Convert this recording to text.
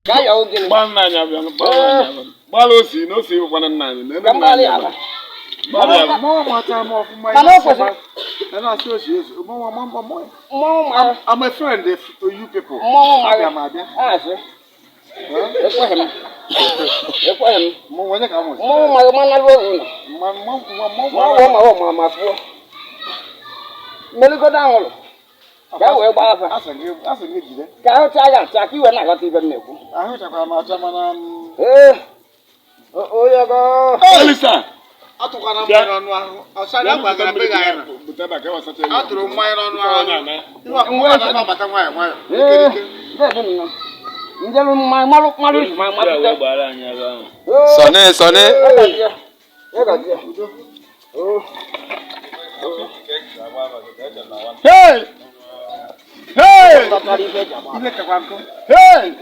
Gaya oge. Banna nya bịa, gbala osi na osi bụkwana nna anyị. Na Gambali ala. mama mata mo ọfụma. Mana o kwesịrị. Na associate. Mama. Mmọnwụ I'm a friend to you people. Mmọnwụ abịa. Ah, sir. Ekweghị m. Mmọnwụ onye ka m nwere? Mmọnwụ mana ruo ụlọ. Ma fụọ. Mmeligodo ahụrụ. Ka wee gbaa afa. Asị gị jide. Ka ahụcha ya ncha ka iwe na-aghọta ibe m na-ekwu. Ahụchakwara m acha mana Onye go. Elisa. Atụkwana m n'ọnụ ahụ. Ọsara agbagara be ga anyị. Buteba ka wasacha. Atụrụ mmanya n'ọnụ ahụ. Nwa na-abata nwayọ. Njelu mmanya marụ ma mapụta. Sọne. Hey! Hey! Hey!